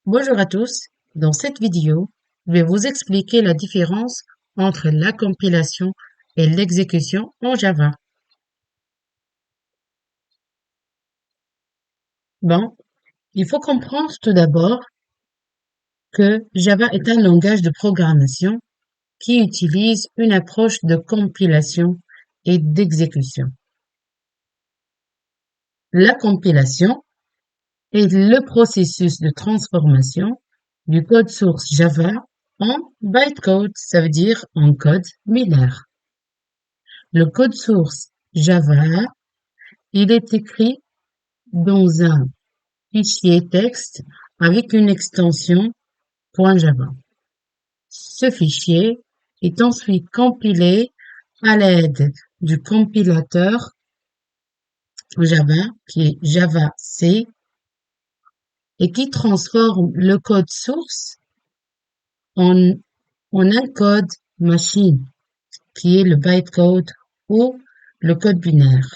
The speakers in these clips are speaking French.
Bonjour à tous, dans cette vidéo, je vais vous expliquer la différence entre la compilation et l'exécution en Java. Bon, il faut comprendre tout d'abord que Java est un langage de programmation qui utilise une approche de compilation et d'exécution. La compilation est le processus de transformation du code source Java en bytecode, ça veut dire en code binaire. Le code source Java, il est écrit dans un fichier texte avec une extension .java. Ce fichier est ensuite compilé à l'aide du compilateur Java, qui est Java-C, et qui transforme le code source en un code machine, qui est le bytecode ou le code binaire.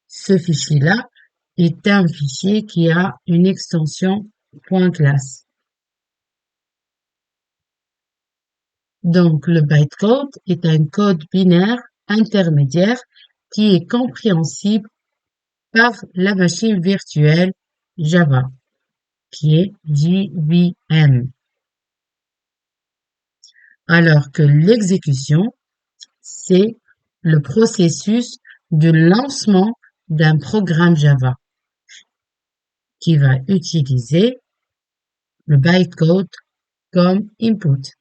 Ce fichier-là est un fichier qui a une extension .class. Donc, le bytecode est un code binaire intermédiaire qui est compréhensible par la machine virtuelle Java, qui est JVM. Alors que l'exécution, c'est le processus de lancement d'un programme Java qui va utiliser le bytecode comme input.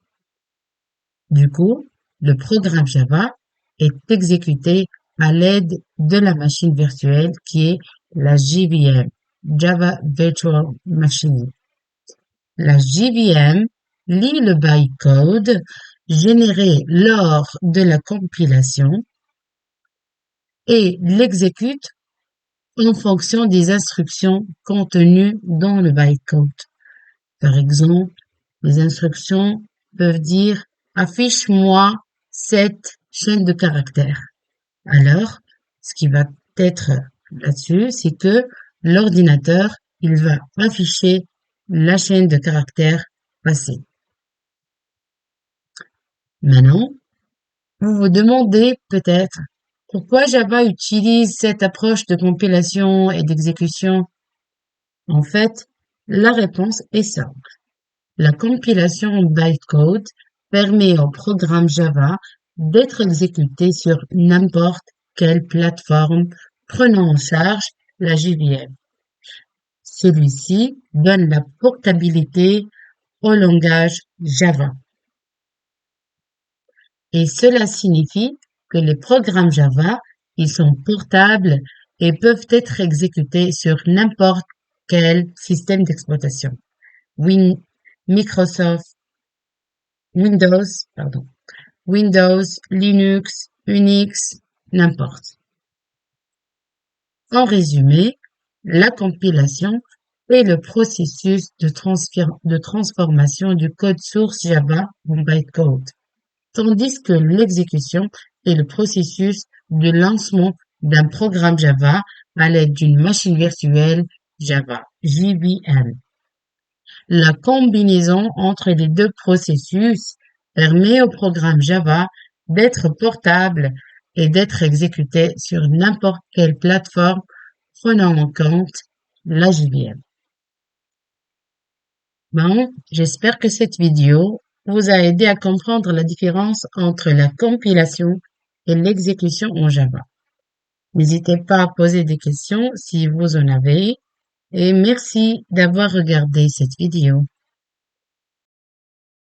Du coup, le programme Java est exécuté à l'aide de la machine virtuelle qui est la JVM, Java Virtual Machine. La JVM lit le bytecode généré lors de la compilation et l'exécute en fonction des instructions contenues dans le bytecode. Par exemple, les instructions peuvent dire affiche-moi cette chaîne de caractères. Alors, ce qui va être là-dessus, c'est que l'ordinateur, il va afficher la chaîne de caractères passée. Maintenant, vous vous demandez peut-être pourquoi Java utilise cette approche de compilation et d'exécution. En fait, la réponse est simple. La compilation en bytecode permet au programme Java d'être exécuté sur n'importe quelle plateforme prenant en charge la JVM. Celui-ci donne la portabilité au langage Java. Et cela signifie que les programmes Java, ils sont portables et peuvent être exécutés sur n'importe quel système d'exploitation. Microsoft, Windows, Linux, Unix, n'importe. En résumé, la compilation est le processus de transformation du code source Java en bytecode, tandis que l'exécution est le processus de lancement d'un programme Java à l'aide d'une machine virtuelle Java, JVM. La combinaison entre les deux processus permet au programme Java d'être portable et d'être exécuté sur n'importe quelle plateforme prenant en compte la JVM. Bon, j'espère que cette vidéo vous a aidé à comprendre la différence entre la compilation et l'exécution en Java. N'hésitez pas à poser des questions si vous en avez et merci d'avoir regardé cette vidéo.